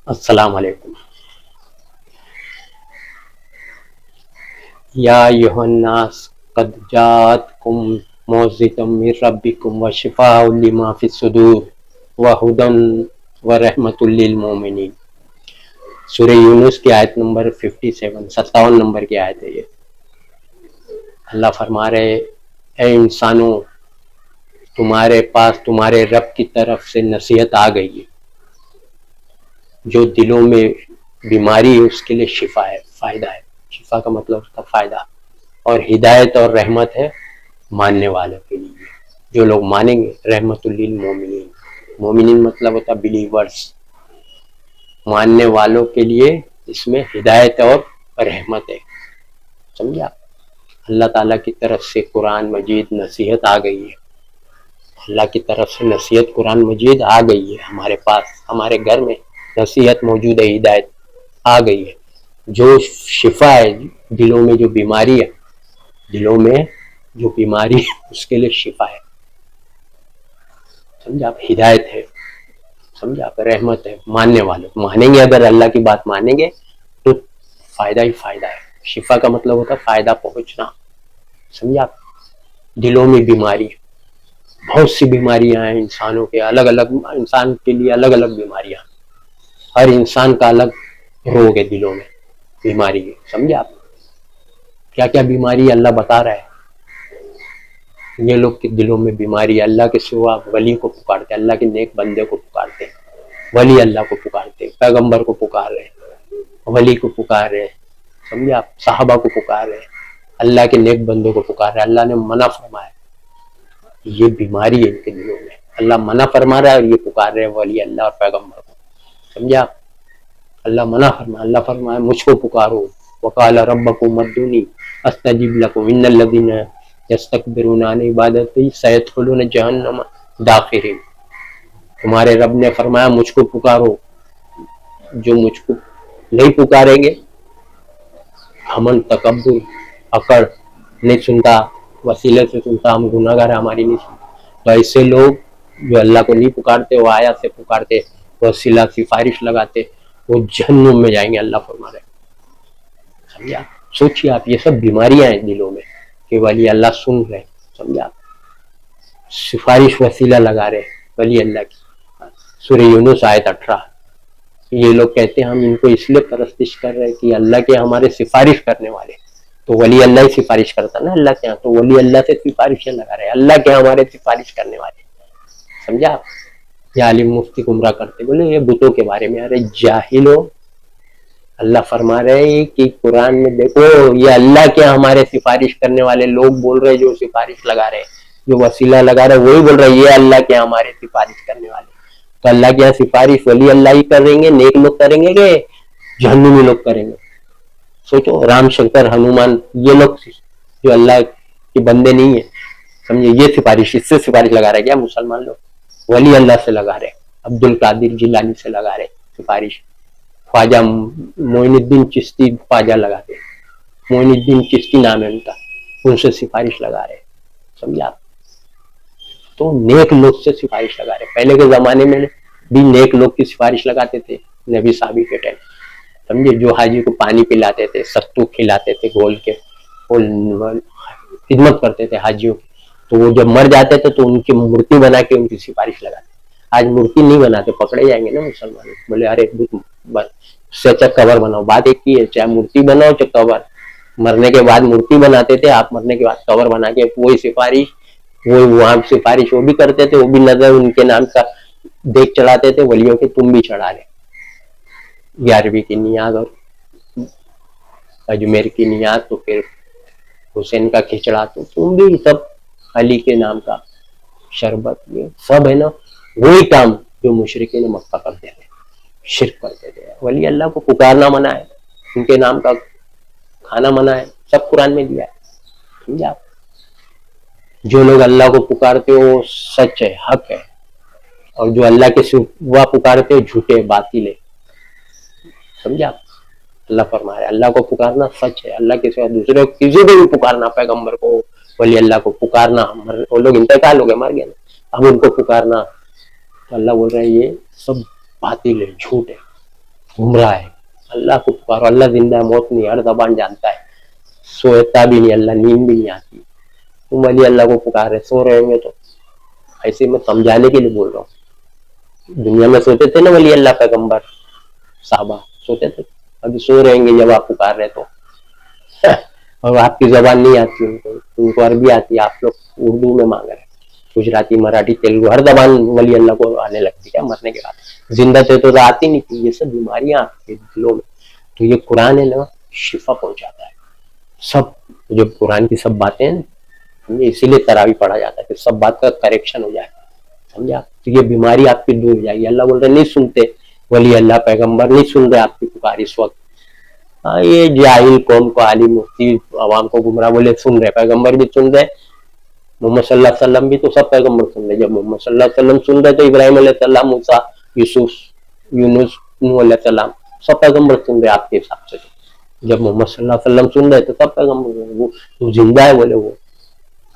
السلام علیکم. یا ایھا الناس قد جاءتکم موعظۃ من ربکم وشفاء لما فی الصدور وہدی ورحمۃ للمؤمنین. سورہ یونس کی آیت نمبر 57 نمبر کی آیت ہے یہ. اللہ فرما رہے اے انسانوں، تمہارے پاس تمہارے رب کی طرف سے نصیحت آ گئی ہے. جو دلوں میں بیماری ہے اس کے لیے شفا ہے، فائدہ ہے. شفا کا مطلب اس کا فائدہ، اور ہدایت اور رحمت ہے ماننے والوں کے لیے. جو لوگ مانیں گے رحمت للمؤمنین. مومنین مطلب ہوتا بلیورز. ماننے والوں کے لیے اس میں ہدایت اور رحمت ہے. سمجھا؟ اللہ تعالیٰ کی طرف سے قرآن مجید نصیحت آ گئی ہے. اللہ کی طرف سے نصیحت قرآن مجید آ گئی ہے ہمارے پاس. ہمارے گھر میں نصیحت موجود ہے، ہدایت آ گئی ہے. جو شفا ہے دلوں میں جو بیماری ہے، دلوں میں جو بیماری ہے اس کے لیے شفا ہے. سمجھا؟ آپ ہدایت ہے، سمجھا؟ آپ رحمت ہے ماننے والوں. مانیں گے، اگر اللہ کی بات مانیں گے تو فائدہ ہی فائدہ ہے. شفا کا مطلب ہوتا ہے فائدہ پہنچنا. سمجھا؟ دلوں میں بیماری، بہت سی بیماریاں ہیں انسانوں کے، الگ الگ انسان کے لیے الگ الگ بیماریاں. ہر انسان کا الگ روگ ہے دلوں میں بیماری ہے. سمجھا؟ آپ کیا کیا بیماری اللہ بتا رہا ہے. یہ لوگ کے دلوں میں بیماری ہے، اللہ کے سوا ولی کو پکارتے، اللہ کے نیک بندے کو پکارتے، ولی اللہ کو پکارتے، پیغمبر کو پکار رہے، ولی کو پکار رہے. سمجھے آپ؟ صحابہ کو پکار رہے، اللہ کے نیک بندوں کو پکار رہے. اللہ نے منع فرمایا، یہ بیماری ہے ان کے دلوں میں. اللہ منع فرما رہا ہے اور یہ پکار رہے ولی اللہ اور پیغمبر کو. سمجھا؟ اللہ منع فرمایا، اللہ فرمایا مجھ کو پکارو. وقال ربکم ادعونی استجب لکم ان الذین یستکبرون عن عبادتی سیدخلون جہنم داخرین. تمہارے رب نے فرمایا مجھ کو پکارو. جو مجھ کو نہیں پکاریں گے، ہمن تکبر، اکڑ، نہیں سنتا، وسیلے سے سنتا، ہم گناہ گار ہماری نہیں سنتا. تو ایسے لوگ جو اللہ کو نہیں پکارتے، وہ آیا سے پکارتے، وسیلہ سفارش لگاتے، وہ جہنم میں جائیں گے. اللہ فرما رہے. سمجھا؟ سوچیے آپ، یہ سب بیماریاں ہیں دلوں میں کہ ولی اللہ سن رہے. سمجھا؟ سفارش وسیلہ لگا رہے ولی اللہ کی. سورہ یونس آیت 18. یہ لوگ کہتے ہیں ہم ان کو اس لیے پرستش کر رہے کہ اللہ کے ہمارے سفارش کرنے والے. تو ولی اللہ ہی سفارش کرتا نا اللہ کے ہاں، تو ولی اللہ سے سفارشیں لگا رہے، اللہ کے ہمارے سفارش کرنے والے. سمجھا؟ یہ عالم مفتی گمراہ کرتے، بولے یہ بتوں کے بارے میں. ارے جاہلو، اللہ فرما رہے ہیں کہ قرآن میں دیکھو یہ اللہ کے ہمارے سفارش کرنے والے لوگ بول رہے، جو سفارش لگا رہے، جو وسیلہ لگا رہے، وہی بول رہے یہ اللہ کے ہمارے سفارش کرنے والے. تو اللہ کے یہاں سفارش ولی اللہ ہی کریں گے، نیک لوگ کریں گے کہ جہنمی لوگ کریں گے؟ سوچو. رام شنکر ہنومان، یہ لوگ جو اللہ کے بندے نہیں ہیں، سمجھے؟ یہ سفارش، اس سے سفارش لگا رہے. کیا مسلمان لوگ ولی اللہ سے لگا رہے، عبد القادر جیلانی سے لگا رہے سفارش. خواجہ معین الدین چشتی خواجہ لگاتے، معین الدین چشتی نام ہے ان کا، ان سے سفارش لگا رہے. سمجھا؟ تو نیک لوگ سے سفارش لگا رہے. پہلے کے زمانے میں بھی نیک لوگ کی سفارش لگاتے تھے نبی صحابی کے ٹائم. سمجھے؟ جو حاجی کو پانی پلاتے تھے، ستو کھلاتے تھے گھول کے، خدمت کرتے تھے حاجیوں کی. تو وہ جب مر جاتے تھے تو ان کی مورتی بنا کے ان کی سفارش لگاتے. آج مورتی نہیں بناتے، پکڑے جائیں گے نا مسلمان. بولے ارے سے اچھا قبر بناؤ. بات ایک ہی ہے، چاہے مورتی بناؤ چاہے قبر. مرنے کے بعد مورتی بناتے تھے، آپ مرنے کے بعد قبر بنا کے وہی سفارش، وہ وہاں سفارش وہ بھی کرتے تھے، وہ بھی نظر ان کے نام کا دیکھ چڑھاتے تھے ولیوں کے. تم بھی چڑھا لے 11ویں کی نیاز اور اجمیر کی نیاز، تو پھر حسین کا کھچڑا، تو تم بھی سب علی کے نام کا شربت، یہ سب ہے نا وہی کام جو مشرکین مکہ کرتے تھے، شرک کرتے تھے. ولی اللہ کو پکارنا منع ہے، ان کے نام کا کھانا منع ہے، سب قرآن میں دیا ہے. سمجھا؟ جو لوگ اللہ کو پکارتے وہ سچ ہے، حق ہے، اور جو اللہ کے سوا پکارتے جھوٹے باطل ہے. سمجھا؟ اللہ فرما رہے اللہ کو پکارنا سچ ہے، اللہ کے سوا دوسرے کسی کو بھی پکارنا، پیغمبر کو، ولی اللہ کو پکارنا، وہ لوگ انتقال ہو گئے، مر گئے نا، اب ان کو پکارنا، تو اللہ بول رہے ہیں یہ سب باطل ہے، جھوٹ ہے. गुमराह है। अल्लाह को पुकारो, अल्लाह जिंदा है, मौत नहीं, हर जबान जानता है, सोता भी नहीं अल्लाह, नींद भी नहीं आती। तुम वली अल्लाह को पुकार रहे, सो रहे होंगे तो ऐसे मैं समझाने के लिए बोल रहा हूँ। दुनिया में सोते थे ना वली अल्लाह पैगंबर साहबा, सोते थे, अभी सो रहेंगे जब आप पुकार रहे तो और आपकी जबान नहीं आती उनको, उनको अरबी आती है, आप लोग उर्दू में मांग रहे हैं, गुजराती, मराठी, तेलुगु, हर जबान वली अल्लाह को आने लगती है मरने के बाद। जिंदा थे तो आती नहीं थी। ये सब बीमारियां आपके दिलों में, तो ये कुरान है ना, शिफा पहुंचाता है। सब जो कुरान की सब बातें हैं, इसीलिए तरावी पढ़ा जाता है कि सब बात का करेक्शन हो जाए, समझा। तो ये बीमारी आपकी दूर हो जाएगी। अल्लाह बोल रहे नहीं सुनते वली अल्लाह पैगंबर, नहीं सुन रहे आपकी पुकार इस वक्त। हाँ, ये जाहिल कौम को, आलिम मुफ्ती अवाम को गुमराह बोले सुन रहे, पैगंबर भी सुन रहे, मोहम्मद सल्लल्लाहु अलैहि वसल्लम भी, तो सब पैगंबर सुन रहे। जब मोहम्मद सल्लल्लाहु अलैहि वसल्लम सुन रहे तो इब्राहिम अलैहिस्सलाम, मूसा, यूसुफ, यूनुस, नूह अलैहिस्सलाम, सब पैगंबर सुन रहे आपके हिसाब से। जब मोहम्मद सल्लल्लाहु अलैहि वसल्लम सुन रहे तो सब पैगंबर, वो जिंदा है बोले, वो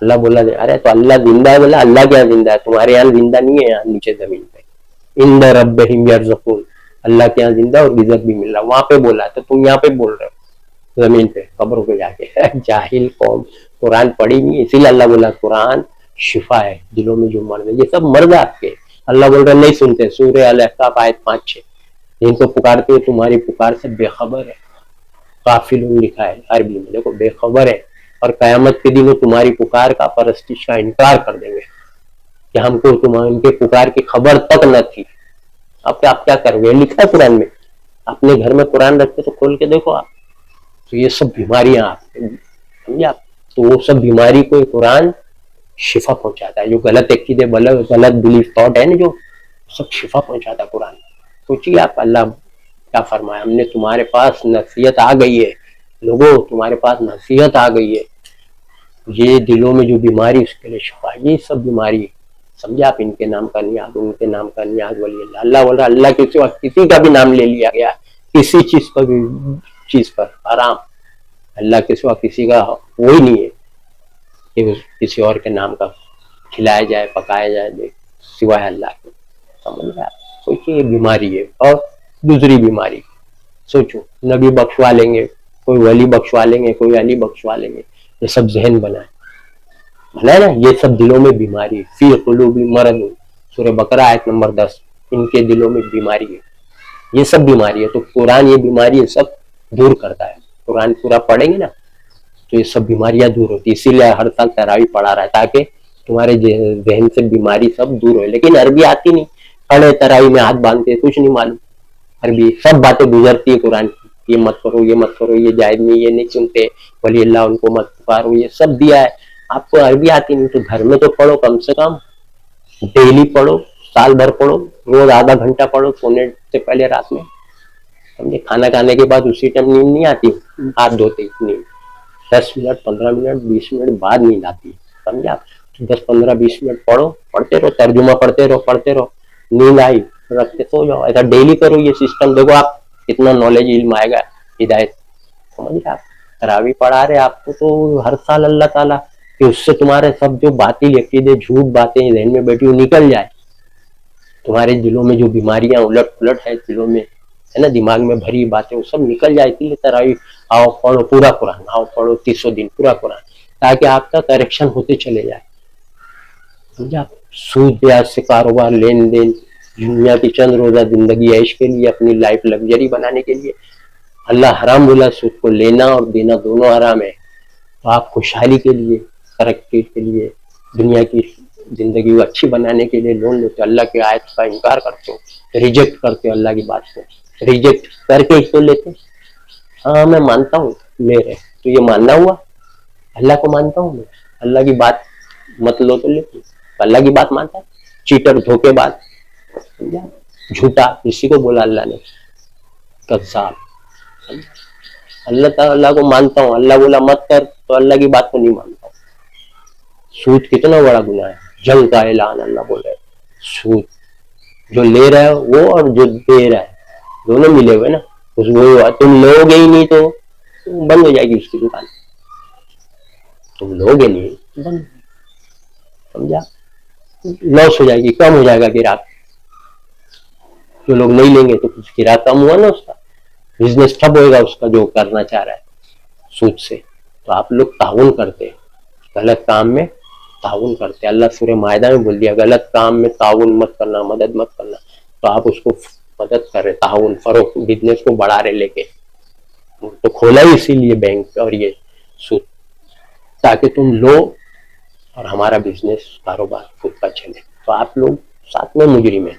अल्लाह बोला, अरे तो अल्लाह जिंदा है बोला, अल्लाह क्या जिंदा है, तुम्हारे यहाँ जिंदा नहीं है, यहाँ नीचे जमीन पे इंद रब्बिहिम यरज़ुकून, अल्लाह के यहाँ जिंदा और रिज़्क़ भी मिल रहा, वहां पे बोला है, तो तुम यहाँ पे बोल रहे हो जमीन पे, कब्रों पे जाके जाहिल कौम, कुरान पढ़ी नहीं, इसीलिए अल्लाह बोला कुरान शिफा है दिलों में जो मर्द है, ये सब मर्द आपके। अल्लाह बोल रहे नहीं सुनते, सूरह अल-अहक़ाफ़ आयत 5-6, जिनको पुकारते हो तुम्हारी पुकार से बेखबर है, काफिलुन लिखा है अरबी में, देखो बेखबर है, और कयामत के दिन वो तुम्हारी पुकार का, परस्तिश का इनकार कर देंगे कि हमको तुम्हारे उनके पुकार की खबर तक न थी। अब आप क्या करोगे, लिखा है कुरान में, अपने घर में कुरान रखते तो खोल के देखो आप। तो ये सब बीमारियां आपके, समझे आप, तो वो सब बीमारी को कुरान शिफा पहुंचाता है। जो गलत अकीदे, गलत बिलीफ थॉट है ना, जो सब शिफा पहुंचाता है कुरान। सोचिए आप, अल्लाह क्या फरमाया, हमने तुम्हारे पास नसीहत आ गई है, लोगों तुम्हारे पास नसीहत आ गई है, ये दिलों में जो बीमारी उसके लिए शिफा, ये सब बीमारी, समझे आप, इनके नाम का नियाज, उनके नाम का नियाज, वली अल्लाह, अल्लाह बोल रहा अल्लाह के सिवा किसी का भी नाम ले लिया गया, किसी चीज पर भी, चीज पर हराम, अल्लाह के सिवा किसी का वो ही नहीं है कि किसी और के नाम का खिलाया जाए, पकाया जाए सिवाय अल्लाह के, समझ रहे आप। सोचिए ये बीमारी है। और दूसरी बीमारी सोचो, नबी बख्शवा लेंगे, कोई वली बख्शवा लेंगे, कोई अली बख्शवा लेंगे, ये सब जहन बनाए ना, ये सब दिलों में बीमारी, फी कुलूबी मरद, सूरह बकरा आयत नंबर 10, इनके दिलों में बीमारी है, ये सब बीमारी है। तो कुरान ये बीमारी है सब दूर करता है। कुरान पूरा पढ़ेंगे ना तो ये सब बीमारियां दूर होती है। इसीलिए हर साल तरावी पढ़ा रहा है, ताकि तुम्हारे जहन से बीमारी सब दूर हो। लेकिन अरबी आती नहीं, पढ़े तरावी में हाथ बांधते, कुछ नहीं मालूम, अरबी सब बातें गुजरती है कुरान की, ये मत करो, ये मत करो, ये जायज नहीं, ये नहीं सुनते, वली अल्लाह उनको मत पुकारो, ये सब दिया है। आपको अरबी आती नहीं तो घर में तो पढ़ो, कम से कम डेली पढ़ो, साल भर पढ़ो, रोज आधा घंटा पढ़ो सोने से पहले रात में, समझे। खाना खाने के बाद उसी टाइम नींद नहीं आती, हाथ धोते नींद 10 मिनट 15 मिनट 20 मिनट बाद नींद आती, समझे आप। 10-15-20 मिनट पढ़ो, पढ़ते रहो, तर्जुमा पढ़ते रहो, नींद आई रख के सो जाओ। ऐसा डेली करो, ये सिस्टम देखो आप कितना नॉलेज इल्म आएगा, हिदायत, समझ आप। तरावी पढ़ा रहे आपको तो हर साल अल्लाह ताला कि उससे तुम्हारे सब जो बातिल अकीदे, झूठ बातें जहन में बैठी वो निकल जाए, तुम्हारे दिलों में जो बीमारियां उलट पुलट है दिलों में, है ना, दिमाग में भरी बातें, वो सब निकल जाए। इसलिए तरावी आओ पढ़ो पूरा कुरान, आओ पढ़ो 300 दिन पूरा कुरान, ताकि आपका करेक्शन होते चले जाए, समझा। सूद ब्याज से कारोबार, लेन देन, दुनिया की चंद रोजा जिंदगी ऐश के लिए, अपनी लाइफ लग्जरी बनाने के लिए अल्लाह हराम बोला। सूद को लेना और देना दोनों हराम है। तो आप खुशहाली के लिए, तरक्की के लिए, दुनिया की जिंदगी को अच्छी बनाने के लिए लोन लेते हो, अल्लाह की आयत का इनकार करते हो, रिजेक्ट करते हो, अल्लाह की बात को रिजेक्ट करके ही तो लेते। हाँ मैं मानता हूँ ले रहे, तो ये मानना हुआ, अल्लाह को मानता हूँ मैं, अल्लाह की बात मत लो तो लेते, अल्लाह की बात मानता है। चीटर, धोखेबाज, झूठा, इसी को बोला अल्लाह ने कज़्ज़ाब। अल्लाह को मानता हूँ, अल्लाह बोला मत कर तो अल्लाह की बात को नहीं मानता हूँ। सूद कितना बड़ा गुनाह है, जंग का ऐलान अल्लाह बोल रहे। सूद जो ले रहा है वो और जो दे रहा है दोनों मिले हुए ना, उसको तुम लोगे ही नहीं तो बंद हो जाएगी उसकी दुकान, तुम लोगे नहीं बंद, समझा, लॉस हो जाएगी, कम हो जाएगा गिराक। जो लोग नहीं लेंगे तो कुछ गिराक कम हुआ ना उसका, बिजनेस ठप होएगा उसका जो करना चाह रहा है सूद से। तो आप लोग ताउन करते हैं, गलत काम में ताउन करते हैं। अल्लाह सूरह मायदा में बोल दिया गलत काम में ताउन मत करना, मदद मत करना। तो आप उसको मदद कर रहे, ताउन फरोख्त, बिजनेस को बढ़ा रहे लेके। तो खोला ही इसीलिए बैंक और ये सूद, ताकि तुम लो और हमारा बिजनेस कारोबार खुद का चले। तो आप लोग साथ में मुजरिम है।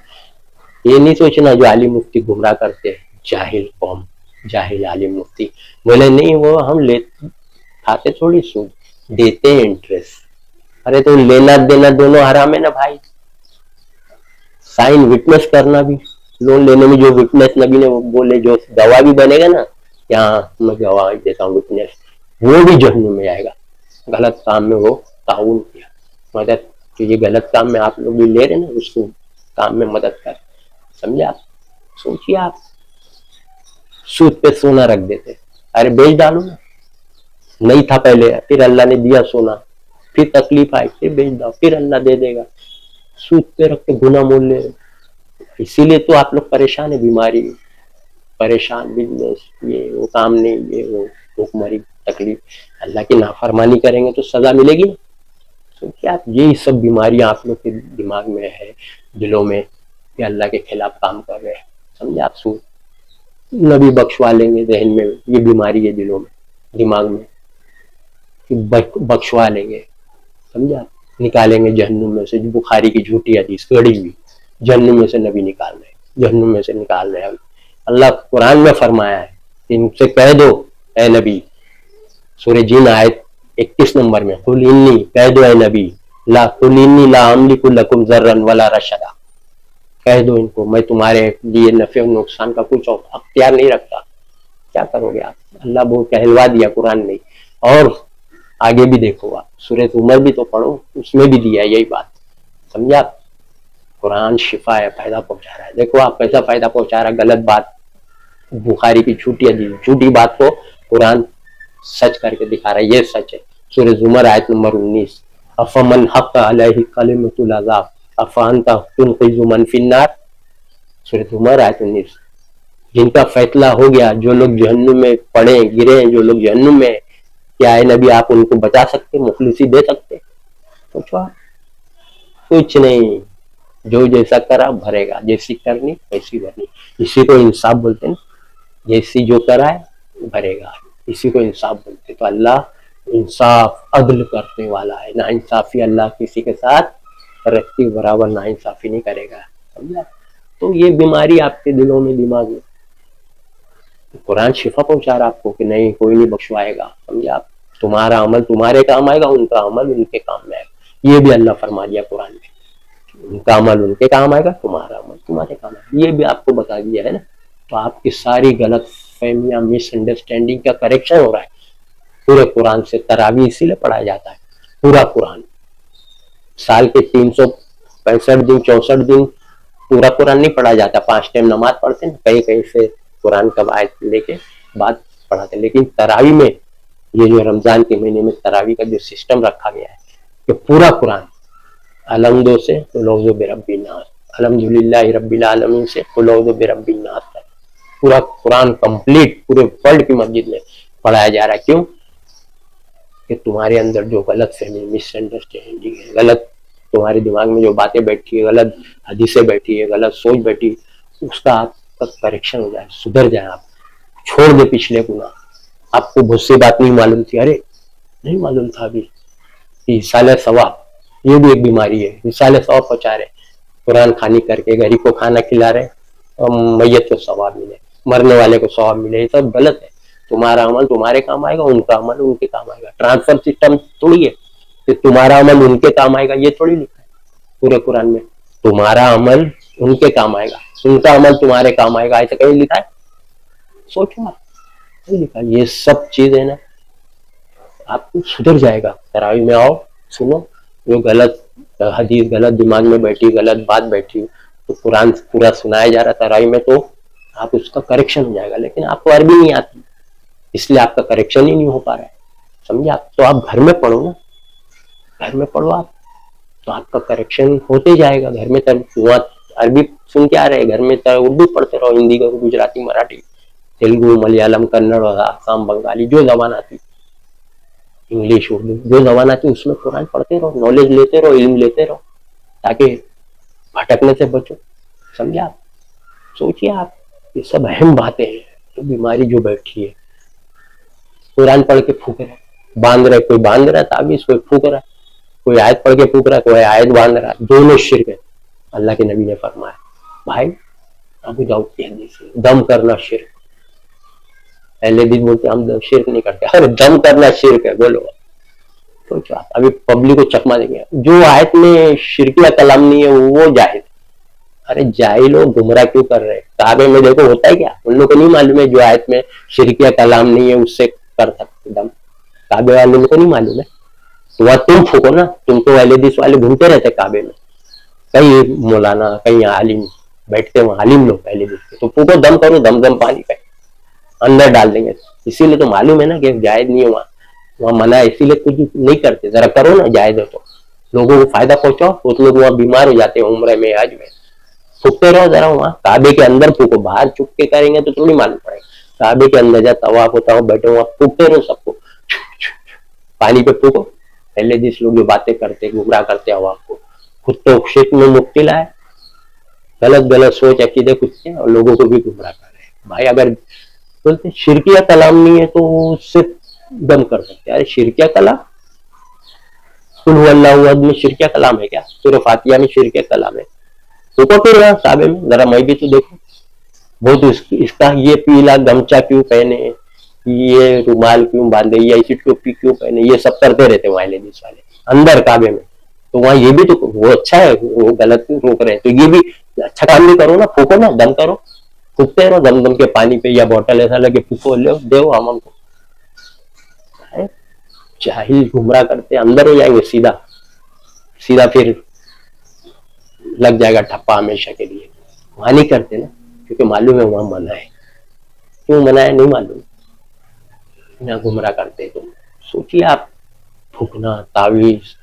ये नहीं सोचना जो आलिम मुफ्ती गुमराह करते हैं, जाहिल कौम, जाहिल आलिम मुफ्ती बोले नहीं वो हम ले खाते थोड़ी सूद, देते हैं इंटरेस्ट। अरे तो लेना देना दोनों हराम है ना भाई। साइन विटनेस करना भी लोन लेने में, जो विटनेस नबी ने बोले जो गवाह भी बनेगा ना, यहाँ मैं गवाह देता हूँ विटनेस, वो भी जहन्नुम में आएगा। गलत काम में वो ताउन किया, मदद की। ये गलत काम में आप लोग भी ले रहे ना, उसको काम में मदद कर, समझे आप? सोचिए आप, सूद पे सोना रख देते, अरे बेच डालो ना, नहीं था पहले, फिर अल्लाह ने दिया सोना, फिर तकलीफ आई, फिर बेच दो, फिर अल्लाह दे देगा। सूद पे रख के गुना मोल ले, इसीलिए तो आप लोग परेशान है, बीमारी परेशान, बिजनेस ये वो काम नहीं, ये वो भूखमरी तकलीफ। अल्लाह की नाफरमानी करेंगे तो सजा मिलेगी ना। तो क्या ये सब बीमारियां आप लोग के दिमाग में है, दिलों में, कि अल्लाह के खिलाफ काम कर रहे हैं, समझे आप? सूद नबी बख्शवा लेंगे, जहन में ये बीमारी है, दिलों में दिमाग में बख्शवा लेंगे, समझे आप? निकालेंगे जहन्नुम में से, जो बुखारी की झूठी हदीस गड़ी हुई, जहन्नुम में से नबी निकाल रहे, जहन्नुम में से निकाल रहे। अल्लाह कुरान में फरमाया है, इनसे कह दो ए नबी, सूरह जिन आयत 31 नंबर में, कुल इन्नी, कह दो ए नबी, ला कुल इन्नी ला अमलिकु लकुम ज़र्रन वला रशदा, कह दो इनको मैं तुम्हारे लिए नफे और नुकसान का कुछ अख्तियार नहीं रखता। क्या करोगे आप? अल्लाह वो कहलवा दिया कुरान में। और आगे भी देखो आप, सूरह उमर भी तो पढ़ो, उसमें भी दिया यही बात, समझे आप? कुरान शिफा है, फायदा पहुंचा रहा है। देखो आप कैसा फायदा पहुंचा रहा है, गलत बात, बुखारी की झूठी बात को कुरान सच करके दिखा रहा है, ये सच है। सूरह जुमर आयत नंबर 19, अफमन हक़ अलैहि कलिमतुल अज़ाब अफअन्ता तुनक़िज़ु मन फिन्नार, सूरह जुमर आयत 19, जिनका फैसला हो गया, जो लोग जहन्नुम में पड़े गिरे, जो लोग जहन्नुम में, क्या है नबी आप उनको बचा सकते, मुखलिसी दे सकते? सोचो आप, कुछ नहीं, जो जैसा करा भरेगा, जैसी करनी वैसी भरनी, इसी को इंसाफ बोलते हैं। जैसी जो करा है भरेगा, इसी को इंसाफ बोलते। तो अल्लाह इंसाफ अदल करने वाला है, ना इंसाफी अल्लाह किसी के साथ रत्ती बराबर ना इंसाफी नहीं करेगा, समझा? तो ये बीमारी आपके दिलों में, दिमाग में, कुरान शिफा पहुंचा रहा आपको कि नहीं कोई नहीं बख्शवाएगा, समझे आप? तुम्हारा अमल तुम्हारे काम आएगा, उनका अमल उनके काम में आएगा। ये भी अल्लाह फरमा दिया कुरान में, उनका अमल उनके काम आएगा, तुम्हारा अमल तुम्हारे काम आएगा, ये भी आपको बता दिया है ना। तो आपकी सारी गलत फहमियां, मिसअंडरस्टैंडिंग का करेक्शन हो रहा है पूरे कुरान से। तरावी इसीलिए पढ़ाया जाता है, पूरा कुरान, साल के 365 दिन 64 दिन पूरा कुरान नहीं पढ़ा जाता। 5 टाइम नमाज पढ़ते हैं, कहीं कहीं से कुरान का आयत लेके बात पढ़ाते हैं, लेकिन तरावी में, ये जो रमजान के महीने में तरावी का जो सिस्टम रखा गया है कि पूरा कुरान अलम 2 से कुल औज़ु बिरब्बिन नास, अल्हम्दुलिल्लाहि रब्बिल आलमीन से कुल औज़ु बिरब्बिन नास तक पूरा कुरान कंप्लीट पूरे वर्ल्ड की मस्जिद में पढ़ाया जा रहा है। क्यों? कि तुम्हारे अंदर जो गलत फहमी, मिसअंडरस्टैंडिंग है, गलत तुम्हारे दिमाग में जो बातें बैठी है, गलत हदीसें बैठी है, गलत सोच बैठी, उसका आपका करेक्शन हो जाए, सुधर जाए, आप छोड़ दे पिछले गुनाह। आपको बहुत सी बात नहीं मालूम थी, अरे नहीं मालूम था अभी, इसाले सवाब, ये भी एक बीमारी है। इसाले सवाब पहुंचा रहे, कुरान खानी करके गरीब को खाना खिला रहे और मैयत को सवाब मिले, मरने वाले को सवाब मिले, ये सब गलत है। तुम्हारा अमल तुम्हारे काम आएगा, उनका अमल उनके काम आएगा। ट्रांसफर सिस्टम थोड़ी है कि तुम्हारा अमल उनके काम आएगा, ये थोड़ी लिखा है पूरे कुरान में। तुम्हारा अमल उनके काम आएगा, उनका अमल तुम्हारे काम आएगा, ऐसा कहीं लिखा है? सोचो आप, नहीं लिखा। ये सब चीज है ना, आपको सुधर जाएगा। तरावी में आओ, सुनो, जो गलत हदीस गलत दिमाग में बैठी, गलत बात बैठी, तो कुरान पूरा सुनाया जा रहा तरावी में, तो आप उसका करेक्शन हो जाएगा। लेकिन आपको अरबी नहीं आती, इसलिए आपका करेक्शन ही नहीं हो पा रहा है, समझे आप? तो आप घर में पढ़ो ना, घर में पढ़ो आप, तो आपका करेक्शन होते जाएगा। घर में अरबी सुन के आ रहे, घर में उर्दू पढ़ते रहो, हिंदी करो, गुजराती, मराठी, तेलुगु, मलयालम, कन्नड़, आसाम, बंगाली, जो जबान आती, इंग्लिश, उर्दू, जो जबान आती उसमें कुरान पढ़ते रहो, नॉलेज लेते रहो, इल्म लेते रहो, ताकि भटकने से बचो। समझे आप? सोचिए आप, ये सब अहम बातें हैं। तो बीमारी जो बैठी है, कुरान पढ़ के फूक रहा है, बांध रहे, कोई बांध रहा है ताबीज, कोई फूक रहा है, कोई आयत पढ़ के फूक रहा है, कोई आयत बांध रहा है, दोनों शिर्क है। अल्लाह के नबी ने फरमाया, भाई अबू दाऊद की हदीस है, दम करना शिर्क। पहले दिन बोलते हम शिर्क नहीं करते, अरे दम करना शिर्क है, बोलो। सोचो आप, अभी पब्लिक को चकमा देंगे, जो आयत में शिरकिया कलाम नहीं है वो जाहिल। अरे जाहिल लोग गुमराह क्यों कर रहे हैं? काबे में देखो होता है क्या, उन लोगों को नहीं मालूम है जो आयत में शिरकिया कलाम नहीं है उससे कर सकते दम? काबे वाले को नहीं मालूम है? तो वह तुम फूको ना, तुम तो अहलेदीस वाले घूमते रहते काबे में, कई मौलाना कई आलिम बैठते वहां, आलिम लोग अहलेदीस के, तो फूको, दम करो, दम पानी पे अंदर डाल देंगे। इसीलिए तो मालूम है ना कि जायज नहीं है, वहां मना है, इसीलिए कुछ नहीं करते। जरा करो ना, जायज हो तो लोगों को फायदा पहुंचाओ। कुछ लोग वहां बीमार हो जाते हैं उम्र में, हज में, फूकते रहो जरा वहां काबे के अंदर फूको, बाहर चुप के करेंगे तो थोड़ी मालूम पड़ेगा। काबे के अंदर जा तवाफ होता हो, बैठे वहां फूकते रहो, सबको पानी पे फूको। पहले जिस लोग ये बातें करते, गुमराह करते हवा को, खुद तो शिर्क में मुब्तला है, गलत गलत सोच अकीदे कुछ और लोगों को भी गुमराह कर रहे हैं। भाई अगर बोलते शिरकिया कलाम नहीं है तो उससे दम कर सकते हैं। अरे शिरकिया कलाम, कुल हुवल्लाहु अहद में शिरकिया कलाम है क्या? सूरह फातिहा में शिरकिया कलाम है? तो फिर साबे में जरा मैं भी तो देखो, बहुत इसका ये पीला गमछा क्यों पहने, ये रुमाल क्यों बांधे, ये ऐसी टोपी क्यों पहने, ये सब करते रहते वहां लेडीज वाले अंदर काबे में। तो वहां ये भी तो वो अच्छा है, वो गलत रोक रहे हैं, तो ये भी अच्छा काम भी करो ना, फूको ना, दम करो, फूकते रहो दम दम के पानी पे, या बोतल ऐसा लगे फूको, ले दो हम को। जाहिल गुमराह करते अंदर हो जाएंगे, सीधा सीधा फिर लग जाएगा ठप्पा हमेशा के लिए। वहां नहीं करते ना, क्योंकि मालूम है वहां मना है। क्यों मना है नहीं मालूम, ना गुमराह करते। तो सोचिए आप, फूकना, तावीज,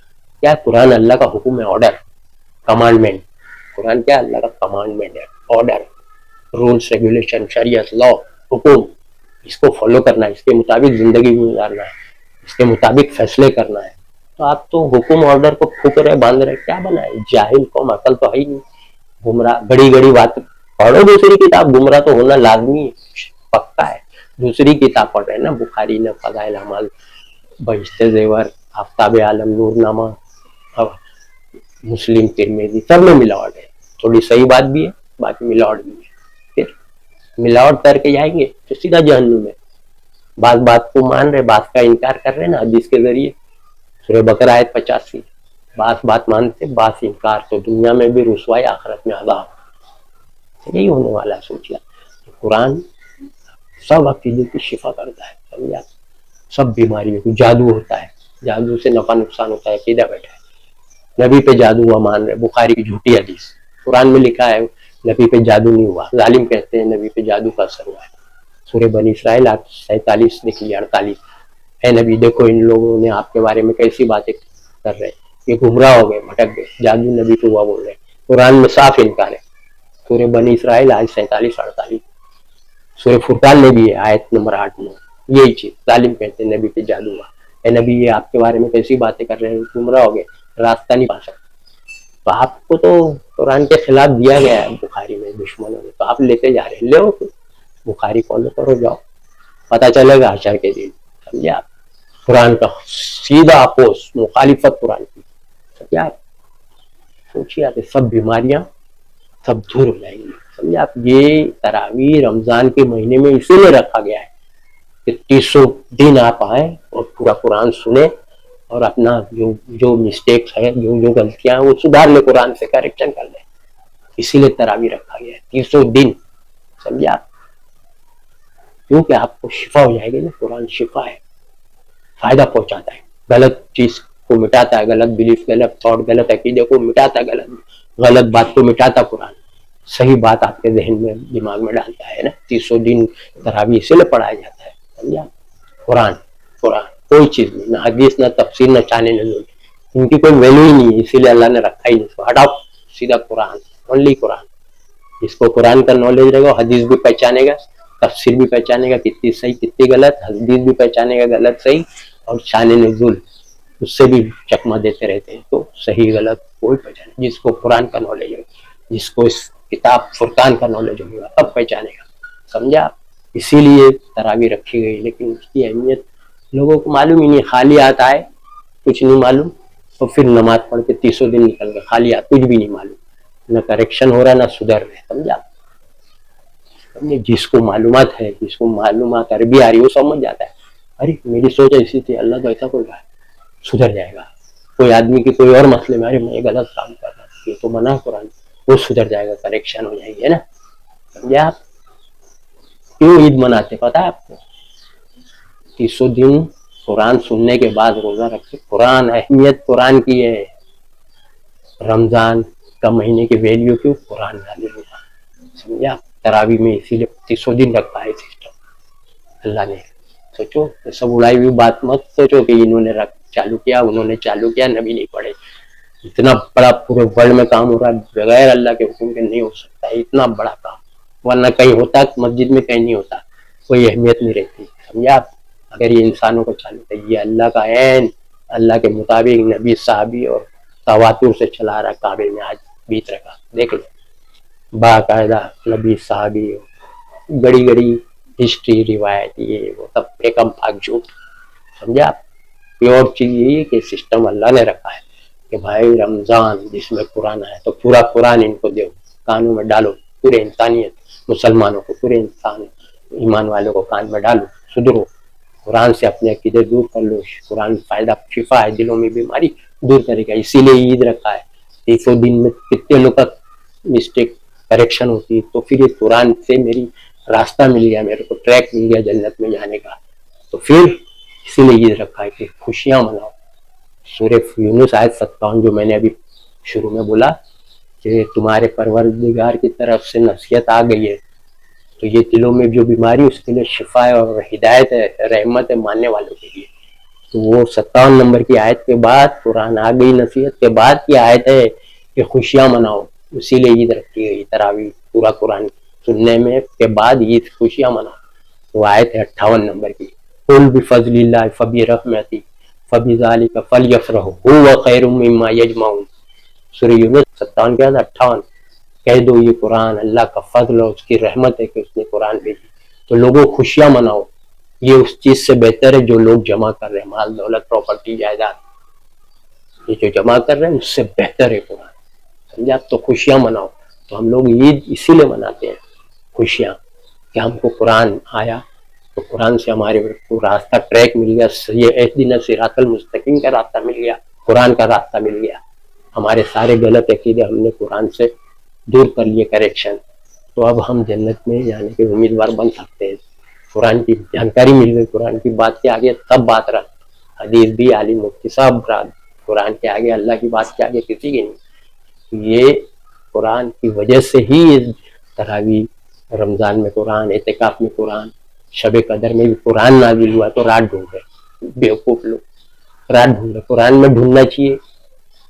क्या कुरान अल्लाह का हुक्म है, ऑर्डर, कमांडमेंट। कुरान क्या अल्लाह का कमांडमेंट है, ऑर्डर, रूल्स रेगुलेशन, शरीयत, लॉ, हुक्म, इसको फॉलो करना है, इसके मुताबिक जिंदगी गुजारना है, इसके मुताबिक फैसले करना है। तो आप तो हुक्म ऑर्डर को फूक रहे, बांध रहे, क्या बना है? जाहिल कौम, अकल तो है ही नहीं। गुमराह, बड़ी बड़ी बात पढ़ो दूसरी किताब, गुमराह तो होना लाजमी पक्का है। दूसरी किताब पढ़ रहे ना, बुखारी ने फज़ाइल अमाल, बहिश्ते ज़ेवर, आफ्ताब आलम, नूरनामा, मुस्लिम, तिरमिज़ी, सब में मिलावट है। थोड़ी सही बात भी है, बाकी मिलावट भी है। फिर मिलावट करके जाएंगे तो सीधा जहन्नुम में। बात बात को मान रहे, बात का इनकार कर रहे ना हदीस के जरिए। सूरह बकरा आयत 85, बात बात मानते, बात इनकार, तो दुनिया में भी रुसवाई, आखिरत में अज़ाब। यही होने वाला है। सोचिए, कुरान सब अकीदे की शिफा करता है, समझा? सब बीमारियों को, जादू होता है, जादू से नफा नुकसान होता है, अकीदा बैठा है। नबी पे जादू हुआ मान रहे, बुखारी की झूठी हदीस, कुरान में लिखा है नबी पे जादू नहीं हुआ। जालिम कहते हैं नबी पे जादू का असर हुआ है। सूरह बनी इसराइल 47 देखिए, 48, है नबी देखो इन लोगों ने आपके बारे में कैसी बातें कर रहे, ये गुमराह हो गए, भटक गए, जादू नबी पे हुआ बोल रहे। कुरान में साफ इनकार है। सूरह बनी इसराइल आज 47-48, सूरह फुरकान में भी है आयत नंबर 8 में यही चीज, जालिम कहते हैं नबी पे जादू हुआ। ए नबी ये आपके बारे में कैसी बातें कर रहे हैं, गुमराह हो गए, रास्ता नहीं पा सकते। तो आपको तो कुरान के खिलाफ दिया गया है बुखारी में दुश्मनों ने, तो आप लेते जा रहे, ले बुखारी फॉलो करो, जाओ, पता चलेगा हशर के दिन। समझे आप? कुरान का सीधा अपोज, मुखालिफत कुरान की। समझे आप? सोचिए आप, सब बीमारियां सब दूर हो जाएंगी। समझे आप? ये तरावी रमजान के महीने में इसीलिए रखा गया है कि 300 दिन आप आए और पूरा कुरान सुने और अपना जो जो मिस्टेक्स है, जो जो गलतियां हैं वो सुधार ले, कुरान से करेक्शन कर ले। इसीलिए तरावी रखा गया है 300 दिन। समझे आप? क्योंकि आपको शिफा हो जाएगी ना, कुरान शिफा है, फायदा पहुंचाता है, गलत चीज को मिटाता है, गलत बिलीफ, गलत थॉट, गलत अकीदे को मिटाता है, गलत बात को मिटाता कुरान, सही बात आपके जहन में, दिमाग में डालता है ना। 300 दिन तरावी इसीलिए पढ़ाया जाता है। समझा? कुरान, कुरान, कोई चीज नहीं, ना हदीस, ना तफसीर, ना चाने, न जोड़े, इनकी कोई वैल्यू ही नहीं है, इसीलिए अल्लाह ने रखा ही नहीं। हटाओ, सीधा कुरान, ओनली कुरान। जिसको कुरान का नॉलेज रहेगा हदीस भी पहचानेगा, तफसीर भी पहचानेगा कितनी सही कितनी गलत, हदीस भी पहचानेगा गलत सही, और शान नुज़ूल उससे भी चकमा देते रहते हैं। तो सही गलत कोई पहचाने, जिसको कुरान का नॉलेज है, जिसको इस किताब फुरकान का नॉलेज होगा तब पहचानेगा, समझा। इसीलिए तरावी रखी गई, लेकिन उसकी अहमियत लोगों को मालूम ही नहीं, खाली आता है कुछ नहीं मालूम, तो फिर नमाज पढ़ के 30 दिन निकल गए खाली हाथ, कुछ भी नहीं मालूम, न करेक्शन हो रहा न सुधर रहे, समझा। जिसको मालूमात है, जिसको मालूमात अरबी आ रही वो समझ जाता है, अरे मेरी सोच ऐसी थी, अल्लाह तो ऐसा बोल रहा है, सुधर जाएगा। कोई आदमी की कोई और मसले में, अरे मैं गलत काम कर रहा हूँ, ये तो मना कुरान, वो सुधर जाएगा, करेक्शन हो जाएगी, है ना, समझे आप। क्यों ईद मनाते पता है आपको? 30 दिन कुरान सुनने के बाद रोजा रखते, कुरान अहमियत कुरान की है, रमजान का महीने की वैल्यू क्यों, कुरान नाज़िल हुआ, समझा। तरावी में इसीलिए 30 दिन रखा है सिस्टम अल्लाह ने। सोचो, ये सब उड़ाई हुई बात मत सोचो कि इन्होंने रख चालू किया, उन्होंने चालू किया, नबी नहीं पढ़े। इतना बड़ा पूरे वर्ल्ड में काम हो रहा है, बगैर अल्लाह के हुक्म के नहीं हो सकता है, इतना बड़ा काम, वरना कहीं होता मस्जिद में, कहीं नहीं होता, कोई अहमियत नहीं रहती, समझा आप। अगर ये इंसानों को चालू है, ये अल्लाह का ऐन, अल्लाह के मुताबिक नबी साहबी और तवातुर से चला रहा, काबे में आज बीत रखा, देख लो, बाकायदा नबी साहबी, गड़ी गड़ी हिस्ट्री रिवायत, ये वो सब एकम फाक झूठ, समझा आप। प्योर चीज यही है कि सिस्टम अल्लाह ने रखा है कि भाई रमजान जिसमें कुरान है तो पूरा कुरान इनको दो, कानों में डालो, पूरे इंसानियत, मुसलमानों को, पूरे इंसान ईमान वालों को कान में डालो, सुधरो, कुरान से अपने अकीदे दूर कर लो, कुरान फायदा शिफा है, दिलों में बीमारी दूर करेगा, इसीलिए ईद रखा है। 100 दिन में कितने लोग का मिस्टेक करेक्शन होती है, तो फिर ये कुरान से मेरी रास्ता मिल गया, मेरे को ट्रैक मिल गया जन्नत में जाने का, तो फिर इसीलिए ईद रखा है कि खुशियां मनाओ। सूरह यूनुस आयत 57 जो मैंने अभी शुरू में बोला कि तुम्हारे परवरदिगार की तरफ से नसीहत आ गई है, तो ये दिलों में जो बीमारी उसके लिए शिफा है और हिदायत है, रहमत है मानने वालों के लिए। तो वो 57 नंबर की आयत के बाद कुरान आ गई, नसीहत के बाद की आयत है कि खुशियां मनाओ, इसीलिए ईद रखी गई, तरावी पूरा कुरान सुनने में के बाद ईद खुशियां मनाओ। तो आयत है 58 नंबर की, कुल बिफज़लिल्लाहि फबिरहमतिही फबिज़ालिका फलयफ़रहू हुवा खैरुम मिम्मा यजमऊन। सूरह यूनुस 57 के बाद 58, कह दो ये कुरान अल्लाह का फजल और उसकी रहमत है कि उसने कुरान भेजी, तो लोगों खुशियां मनाओ, ये उस चीज से बेहतर है जो लोग जमा कर रहे हैं, माल दौलत प्रॉपर्टी जायदाद, ये जो जमा कर रहे हैं उससे बेहतर है कुरान, समझा। तो खुशियां मनाओ। तो हम लोग ईद इसीलिए मनाते हैं खुशियां कि हमको कुरान आया, तो कुरान से हमारे को रास्ता ट्रैक मिल गया, ये इहदिना सिरातल मुस्तकीम का रास्ता मिल गया, कुरान का रास्ता मिल गया, हमारे सारे गलत अकीदे हमने कुरान से दूर कर लिए, करेक्शन, तो अब हम जन्नत में जाने के उम्मीदवार बन सकते हैं। कुरान की जानकारी मिल गई, कुरान की बात के आगे सब बात रहा, हदीस भी, आलिम मुफ्ती सब रात, कुरान के आगे, अल्लाह की बात के आगे किसी की नहीं। ये कुरान की वजह से ही तरावी, रमजान में कुरान, एतिकाफ में कुरान, शबे कदर में भी कुरान नाजिल हुआ, तो रात ढूंढ रहे बेवकूफ लोग, रात ढूंढ रहे। कुरान में ढूंढना चाहिए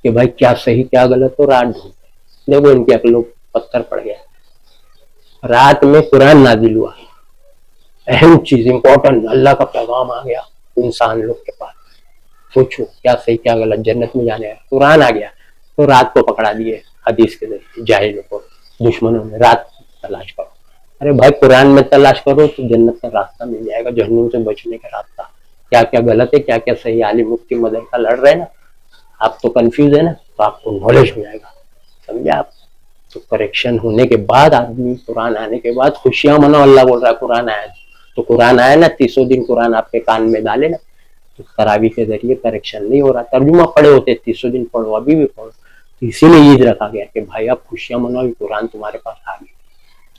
कि भाई क्या सही क्या गलत, तो रात ढूंढ रहे, देखो इनके अकलों पत्थर पड़ गया। रात में कुरान नाजिल हुआ, अहम चीज, इंपॉर्टेंट, अल्लाह का पैगाम आ गया इंसान लोग के पास, सोचो क्या सही क्या गलत, जन्नत में जाने है, कुरान आ गया, तो रात को पकड़ा दिए हदीस के जरिए जाहिलों को, दुश्मनों ने, रात तलाश करो। अरे भाई कुरान में तलाश करो तो जन्नत का रास्ता मिल जाएगा, जहन्नुम से बचने का रास्ता, क्या क्या गलत है क्या क्या सही, आलिम मुफ्ती मदरसा लड़ रहे हैं ना, आप तो कंफ्यूज है ना, तो आपको नॉलेज हो जाएगा, समझे आप। तो करेक्शन होने के बाद आदमी, कुरान आने के बाद खुशियां मनाओ, अल्लाह बोल रहा है कुरान आया, तो कुरान आया ना, 30 दिन कुरान आपके कान में डाले ना, तो तरावी के जरिए करेक्शन नहीं हो रहा, तर्जुमा पढ़े होते, 30 दिन पढ़ो, अभी भी पढ़ो, तो इसीलिए ईद रखा गया कि भाई आप खुशियां मनाओ, कुरान तुम्हारे पास आ गई।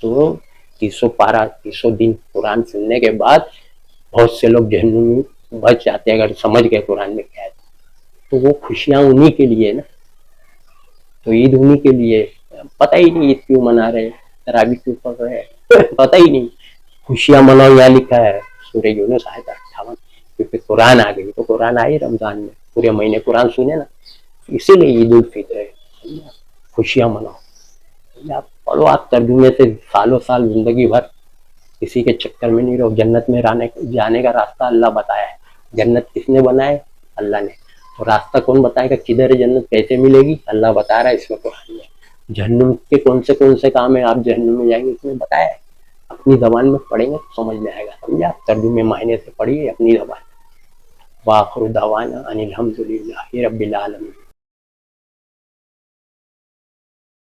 तो 300 दिन कुरान सुनने के बाद बहुत से लोग जहन्नुम में बच जाते हैं, अगर समझ गए कुरान में क्या है, तो वो खुशियां उन्हीं के लिए ना, तो ईद उन्हीं के लिए, पता ही नहीं ईद क्यों मना रहे, तरावी क्यों पढ़ रहे हैं पता ही नहीं, खुशियां मनाओ यहाँ लिखा है सूरह यूनुस आयत 58, क्योंकि कुरान आ गई, तो कुरान आई रमजान में, पूरे महीने कुरान सुने ना, इसीलिए ईद उल फितर है, खुशियां मनाओ। आप पढ़ो, आप तर्जुमे से सालों साल जिंदगी भर किसी के चक्कर में नहीं रहो. जन्नत में जाने का रास्ता अल्लाह बताया है. जन्नत किसने बनाया? अल्लाह ने. तो रास्ता कौन बताएगा? किधर है जन्नत, कैसे मिलेगी? अल्लाह बता रहा है इसमें कुरान में. जहन्नुम के कौन से काम है, आप जहन्नुम में जाएंगे, इसमें बताया है. अपनी जबान में पढ़ेंगे तो समझ में आएगा. समझे आप? तर्जुमे मायने से पढ़िए अपनी जबान. वाखिर दावाना अनिल हम्दुलिल्लाहि रब्बिल आलमीन.